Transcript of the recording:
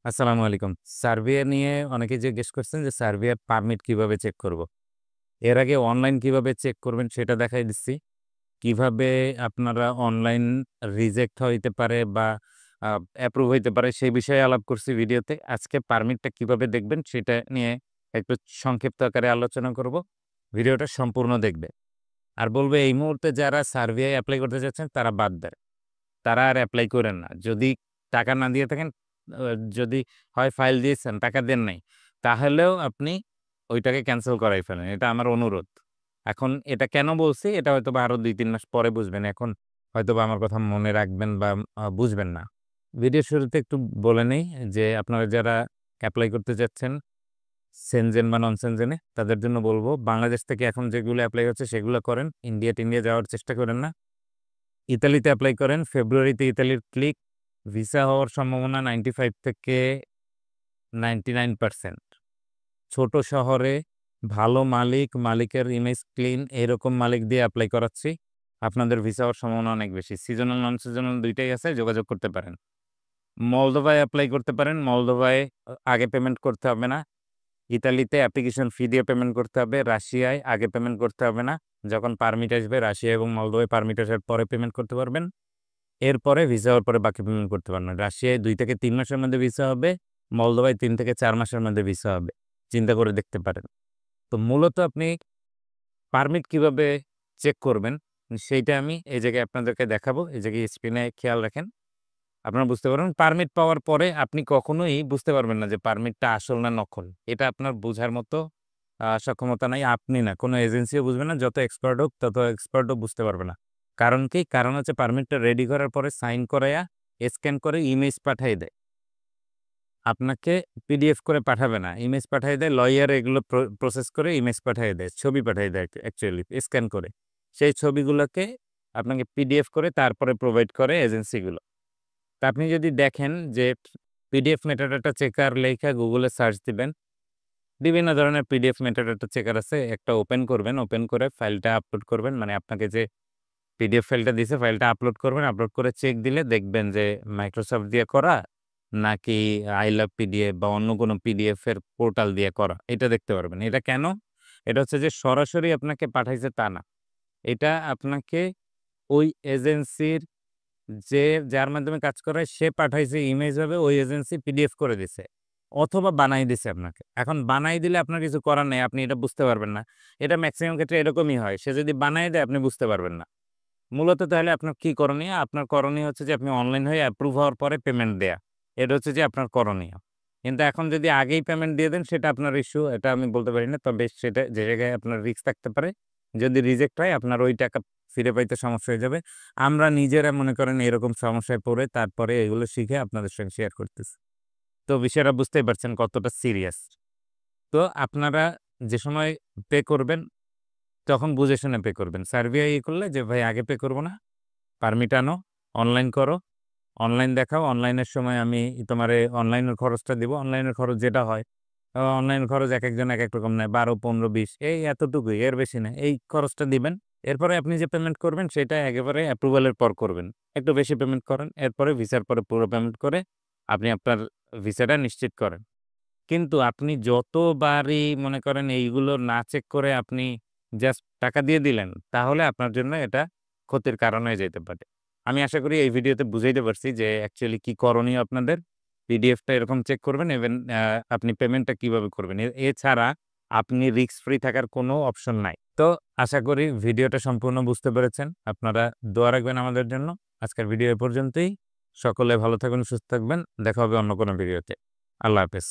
আসসালামু আলাইকুম। সার্ভে নিয়ে অনেকে জিজ্ঞেস করছেন যে সার্ভেয়ার পারমিট কিভাবে চেক করব? এর আগে অনলাইন কিভাবে চেক করবেন সেটা দেখাই দিচ্ছি। কিভাবে আপনারা অনলাইন রিজেক্ট হইতে পারে বা অ্যাপ্রুভ হইতে পারে সেই বিষয়ে আলাপ করছি ভিডিওতে। আজকে পারমিটটা কিভাবে দেখবেন সেটা নিয়ে একটু সংক্ষিপ্ত আকারে আলোচনা করব। ভিডিওটা সম্পূর্ণ দেখবে। আর বলব এই মুহূর্তে যারা সার্ভে এপ্লাই করতে চাচ্ছেন তারা বাদ দেন। তারা আর এপ্লাই কইরেন না। যদি টাকা না দিয়ে থাকেন, আ যদি হয় ফাইল দিয়েছেন, টাকা দেন নাই, তাহলেও আপনি ওইটাকে ক্যানসেল করাই ফেলেন। এটা আমার অনুরোধ। এখন এটা কেন বলছি? এটা হয়তোবা আরো ২-৩ মাস পরে বুঝবেন। এখন হয়তোবা আমার কথা মনে রাখবেন বা বুঝবেন না। ভিডিওর শুরুতে একটু বলে নেই যে, আপনারা যারা এপ্লাই করতে চাচ্ছেন সেনজেন বা নন সেনজেনে, তাদের জন্য বলব বাংলাদেশ থেকে এখন যেগুলো এপ্লাই হচ্ছে সেগুলো করেন। ইন্ডিয়া-টিন্ডিয়া যাওয়ার চেষ্টা করেন না। ইতালিতে এপ্লাই করেন। ফেব্রুয়ারিতে ইতালির ক্লিক। ভিসা হওয়ার সম্ভাবনা 95 থেকে 99%। ছোট শহরে ভালো মালিক, মালিকের ইমেজ ক্লিন এরকম মালিক দিয়ে এপ্লাই করাচ্ছি। আপনাদের ভিসা হওয়ার সম্ভাবনা অনেক বেশি। সিজনাল, নন সিজনাল ২ টাই আছে, যোগাযোগ করতে পারেন। মলদোভায় এপ্লাই করতে পারেন। মলদোভায় আগে পেমেন্ট করতে হবে না। ইতালিতে অ্যাপ্লিকেশন ফি দিয়ে পেমেন্ট করতে হবে। রাশিয়ায় আগে পেমেন্ট করতে হবে না। যখন পারমিট আসবে রাশিয়া এবং মলদোভায় পারমিট আসার পরে পেমেন্ট করতে পারবেন। এরপরে ভিসা হওয়ার পরে বাকি পেমেন্ট করতে পারবেন। রাশিয়ায় ২ থেকে ৩ মাসের মধ্যে ভিসা হবে। মলদোভায় ৩ থেকে ৪ মাসের মধ্যে ভিসা হবে। চিন্তা করে দেখতে পারেন। তো মূলত আপনি পারমিট কিভাবে চেক করবেন সেইটা আমি এই জায়গায় আপনাদেরকে দেখাবো। এই জায়গায় স্ক্রিনে খেয়াল রাখেন। আপনারা বুঝতে পারবেন। পারমিট পাওয়ার পরে আপনি কখনোই বুঝতে পারবেন না যে পারমিটটা আসল না নকল। এটা আপনার বোঝার মতো সক্ষমতা নাই। আপনি না, কোনো এজেন্সিও বুঝবে না। যত এক্সপার্ট হোক তত এক্সপার্টও বুঝতে পারবে না। কারণ কি? কারণ হচ্ছে পারমিটটা রেডি করার পরে সাইন করাইয়া স্ক্যান করে ইমেজ পাঠায় দেয়। আপনাকে পিডিএফ করে পাঠাবে না। ইমেজ পাঠায় দেয়। লয়ার এগুলো প্রসেস করে ইমেজ পাঠায় দেয়। ছবি পাঠায় দেয় অ্যাকচুয়ালি স্ক্যান করে। সেই ছবিগুলোকে আপনাকে পিডিএফ করে তারপরে প্রোভাইড করে এজেন্সিগুলো। তা আপনি যদি দেখেন যে পিডিএফ মেটাডাটা চেকার লেখা গুগলে সার্চ দিবেন। বিভিন্ন ধরনের পিডিএফ মেটাডাটা চেকার আছে। একটা ওপেন করবেন। ওপেন করে ফাইলটা আপলোড করবেন। মানে আপনাকে যে পিডিএফ ফাইলটা দিছে, ফাইলটা আপলোড করবেন। আপলোড করে চেক দিলে দেখবেন যে মাইক্রোসফট দিয়ে করা নাকি আই লাভ পিডিএফ বা অন্য কোনো পিডিএফ এর পোর্টাল দিয়ে করা। এটা দেখতে পারবেন। এটা কেন? এটা হচ্ছে যে সরাসরি আপনাকে পাঠাইছে তা না। এটা আপনাকে ওই এজেন্সির যে যার মাধ্যমে কাজ করায় সে পাঠাইছে ইমেজ ভাবে ওই এজেন্সি পিডিএফ করে দিছে। অথবা বানাই দিছে আপনাকে। এখন বানাই দিলে আপনার কিছু করার নাই। আপনি এটা বুঝতে পারবেন না। এটা মেক্সিমাম ক্ষেত্রে এরকমই হয়। সে যদি বানায় দেয় আপনি বুঝতে পারবেন না। মূলত তাহলে আপনার কি করণীয়? আপনার করণীয় হচ্ছে যে আপনি অনলাইন হয়ে অ্যাপ্রুভ হওয়ার পরে পেমেন্ট দেয়া। এটা হচ্ছে যে আপনার করণীয়। কিন্তু এখন যদি আগেই পেমেন্ট দিয়ে দেন সেটা আপনার ইস্যু। এটা আমি বলতে পারি না। তবে সেটা যে জায়গায় আপনার রিস্ক থাকতে পারে। যদি রিজেক্ট হয় আপনার ওই টাকা ফিরে পাইতে সমস্যা হয়ে যাবে। আমরা নিজেরা মনে করেন এরকম সমস্যায় পড়ে তারপরে এগুলো শিখে আপনাদের সঙ্গে শেয়ার করতেছি। তো বিষয়টা বুঝতেই পারছেন কতটা সিরিয়াস। তো আপনারা যে সময় পে করবেন তখন বুঝে শুনে পে করবেন। সার্ভে করলে যে ভাই আগে পে করব না। পারমিট আনো, অনলাইন করো, অনলাইন দেখাও। অনলাইনের সময় আমি তোমারে অনলাইনের খরচটা দিব। অনলাইনের খরচ যেটা হয়, অনলাইন খরচ একেকজন একেক রকম নেয়। ১২, ১৫, ২০ এই এতটুকুই, এর বেশি না। এই খরচটা দিবেন। এরপরে আপনি যে পেমেন্ট করবেন সেটা একেবারে অ্যাপ্রুভাল এর পর করবেন। একটু বেশি পেমেন্ট করেন। এরপরে ভিসার পরে পুরো পেমেন্ট করে আপনি আপনার ভিসাটা নিশ্চিত করেন। কিন্তু আপনি যতবারই মনে করেন এইগুলো না চেক করে আপনি জাস্ট টাকা দিয়ে দিলেন, তাহলে আপনার জন্য এটা ক্ষতির কারণ হয়ে যাইতে পারে। আমি আশা করি এই ভিডিওতে বুঝাইতে পারছি যে অ্যাকচুয়ালি কি করণীয় আপনাদের। পিডিএফটা এরকম চেক করবেন ইভেন আপনি পেমেন্টটা কিভাবে করবেন। এছাড়া আপনি রিস্ক ফ্রি থাকার কোনো অপশন নাই। তো আশা করি ভিডিওটা সম্পূর্ণ বুঝতে পেরেছেন। আপনারা দোয়া রাখবেন আমাদের জন্য। আজকের ভিডিও এ পর্যন্তই। সকলে ভালো থাকবেন, সুস্থ থাকবেন। দেখা হবে অন্য কোনো ভিডিওতে। আল্লাহ হাফেজ।